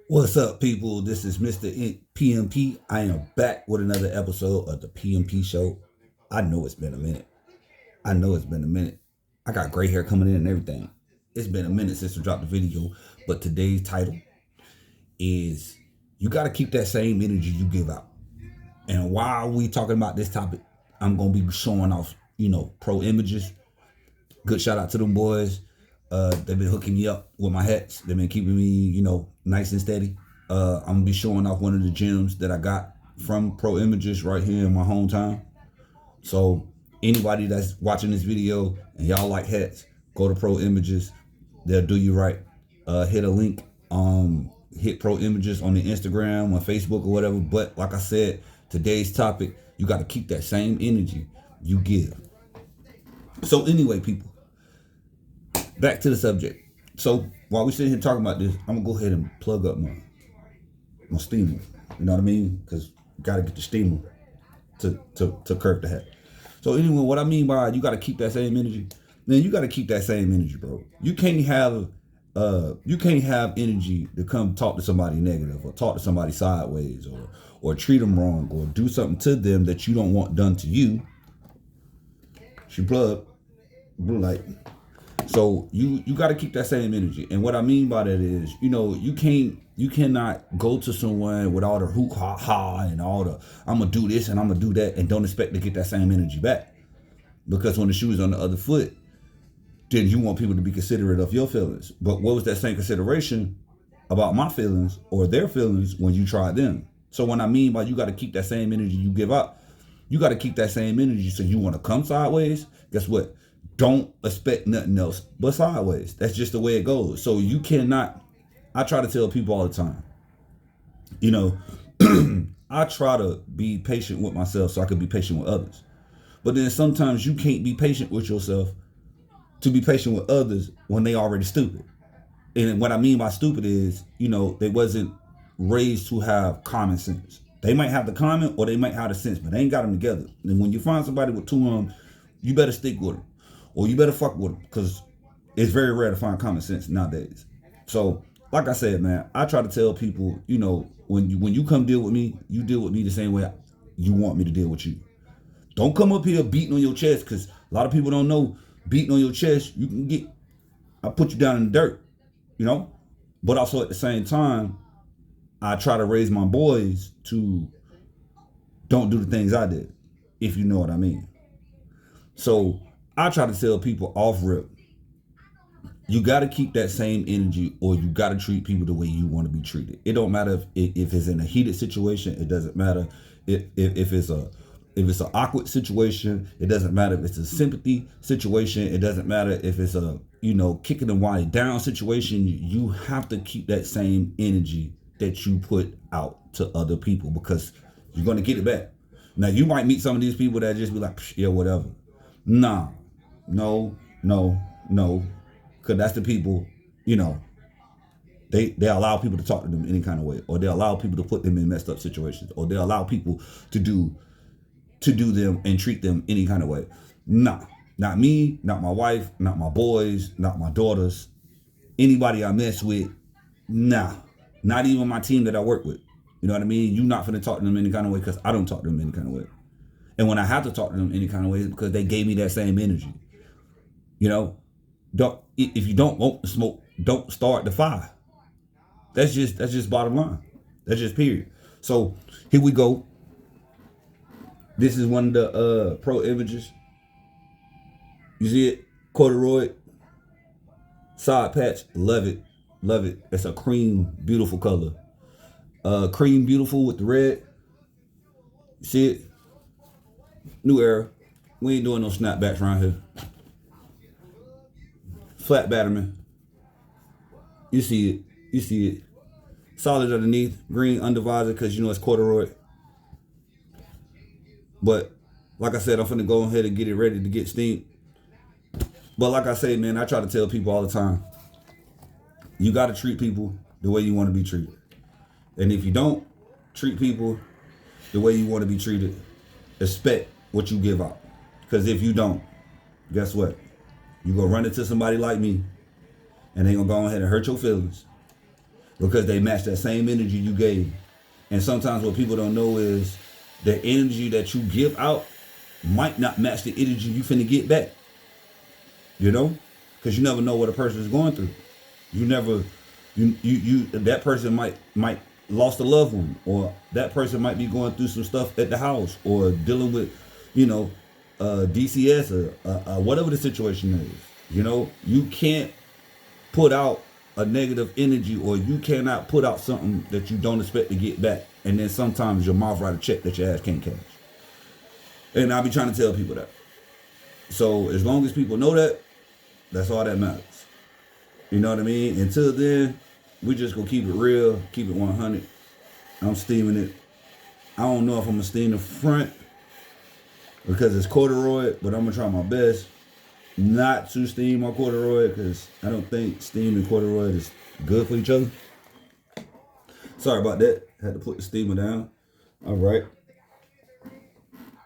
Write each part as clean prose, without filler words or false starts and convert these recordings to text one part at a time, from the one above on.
What's up, people? This is Mr. P.M.P. I am back with another episode of the P.M.P. show. I know it's been a minute. I know it's been a minute. I got gray hair coming in and everything. It's been a minute since we dropped the video, but today's title is you got to keep that same energy you give out. And while we talking about this topic, I'm going to be showing off, pro images. Good shout out to them boys. They've been hooking me up with my hats. They've been keeping me, nice and steady. I'm gonna be showing off one of the gems that I got from Pro Images right here in my hometown. So anybody that's watching this video and y'all like hats, go to Pro Images. They'll do you right. Hit a link. Hit Pro Images on the Instagram, on Facebook, or whatever. But like I said, today's topic, you got to keep that same energy you give. So anyway, people, back to the subject. So while we sitting here talking about this, I'm gonna go ahead and plug up my steamer. You know what I mean? Because gotta get the steamer to curve the hat. So anyway, what I mean by you gotta keep that same energy, man, you gotta keep that same energy, bro. You can't have energy to come talk to somebody negative or talk to somebody sideways or treat them wrong or do something to them that you don't want done to you. She plug blue light. So you got to keep that same energy, and what I mean by that is, you cannot go to someone with all the hook ha ha and all the I'm gonna do this and I'm gonna do that and don't expect to get that same energy back, because when the shoe is on the other foot, then you want people to be considerate of your feelings. But what was that same consideration about my feelings or their feelings when you tried them? So when I mean by you got to keep that same energy you give up, you got to keep that same energy. So you want to come sideways, guess what? Don't expect nothing else but sideways. That's just the way it goes. So you cannot. I try to tell people all the time, you know, I try to be patient with myself so I can be patient with others. But then sometimes you can't be patient with yourself to be patient with others when they already stupid. And what I mean by stupid is, they wasn't raised to have common sense. They might have the common or they might have the sense, but they ain't got them together. And when you find somebody with two of them, you better stick with them or you better fuck with them, because it's very rare to find common sense nowadays. So, like I said, man, I try to tell people, when you come deal with me, you deal with me the same way you want me to deal with you. Don't come up here beating on your chest, because a lot of people don't know beating on your chest, you can get, I put you down in the dirt, you know? But also at the same time, I try to raise my boys to don't do the things I did, if you know what I mean. So I try to tell people off rip, you got to keep that same energy, or you got to treat people the way you want to be treated. It don't matter if it's in a heated situation. It doesn't matter if it's an awkward situation. It doesn't matter if it's a sympathy situation. It doesn't matter if it's a kicking and winding down situation. You have to keep that same energy that you put out to other people, because you're gonna get it back. Now you might meet some of these people that just be like, yeah, whatever. Nah, no, because that's the people, they allow people to talk to them any kind of way, or they allow people to put them in messed up situations, or they allow people to do them and treat them any kind of way. Nah, not me, not my wife, not my boys, not my daughters, anybody I mess with. Nah, not even my team that I work with. You know what I mean? You not finna talk to them any kind of way, because I don't talk to them any kind of way. And when I have to talk to them any kind of way, it's because they gave me that same energy. Don't, if you don't want the smoke, don't start the fire. That's just bottom line. That's just period. So here we go. This is one of the pro images. You see it? Corduroy side patch. Love it. Love it. It's a cream, beautiful color. Cream beautiful with the red. You see it? New era. We ain't doing no snapbacks around here. Flat batterman. You see it. You see it. Solid underneath. Green undervisor, because it's corduroy. But like I said, I'm finna go ahead and get it ready to get steamed. But like I say, man, I try to tell people all the time, you got to treat people the way you want to be treated. And if you don't treat people the way you want to be treated, expect what you give out. Because if you don't, guess what? You gonna run into somebody like me, and they gonna go ahead and hurt your feelings. because they match that same energy you gave. And sometimes what people don't know is the energy that you give out might not match the energy you finna get back. You know? Because you never know what a person is going through. You never, you that person might lost a loved one, or that person might be going through some stuff at the house, or dealing with, DCS, or whatever the situation is. You know, you can't put out a negative energy, or you cannot put out something that you don't expect to get back, and then sometimes your mouth write a check that your ass can't cash. And I be trying to tell people that. So as long as people know that, that's all that matters. You know what I mean? Until then, we just gonna keep it real, keep it 100. I'm steaming it. I don't know if I'm gonna steam the front because it's corduroy, but I'm gonna try my best not to steam my corduroy, because I don't think steam and corduroy is good for each other. Sorry about that. Had to put the steamer down. All right.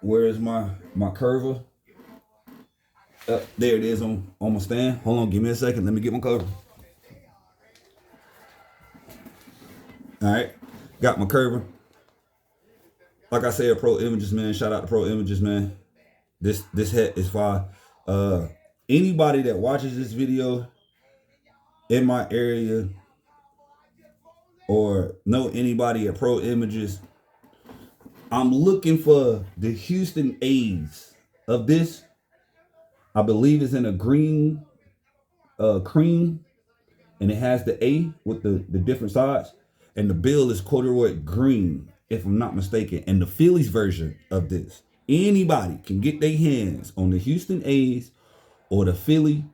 Where is my curver? There it is on my stand. Hold on, give me a second. Let me get my curver. All right, got my curver. Like I said, Pro Images, man. Shout out to Pro Images, man. This hat is fire. Anybody that watches this video in my area or know anybody at Pro Images, I'm looking for the Houston A's of this. I believe it's in a green, cream, and it has the A with the different sides, and the bill is corduroy green, if I'm not mistaken. And the Phillies version of this, anybody can get their hands on the Houston A's or the Philly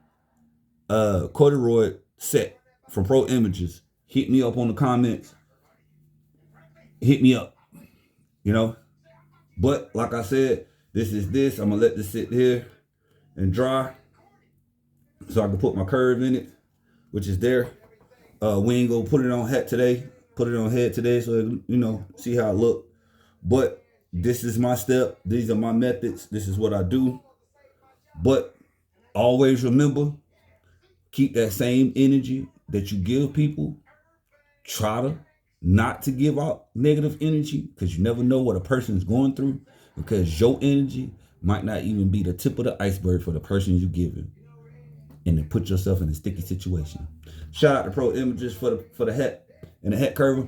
corduroy set from Pro Images. Hit me up on the comments. Hit me up, you know. But like I said, this is this. I'm gonna let this sit here and dry so I can put my curve in it, which is there. We ain't gonna put it on hat today, put it on head today, so see how it look. But this is my step. These are my methods. This is what I do. But always remember, keep that same energy that you give people. Try to not to give out negative energy, because you never know what a person is going through, because your energy might not even be the tip of the iceberg for the person you giving, and then put yourself in a sticky situation. Shout out to Pro Images for the hat and the hat curver.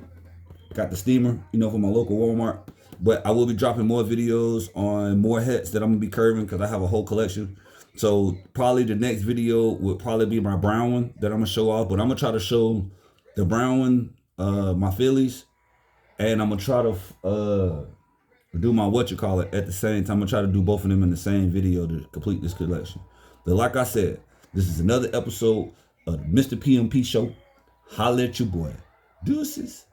Got the steamer, from my local Walmart. But I will be dropping more videos on more hats that I'm gonna be curving, because I have a whole collection. So probably the next video would probably be my brown one that I'm gonna show off. But I'm gonna try to show the brown one, my Phillies, and I'm gonna try to do my at the same time. I'm gonna try to do both of them in the same video to complete this collection. But like I said, this is another episode of the Mr. P.M.P. show. Holla at your boy. Deuces.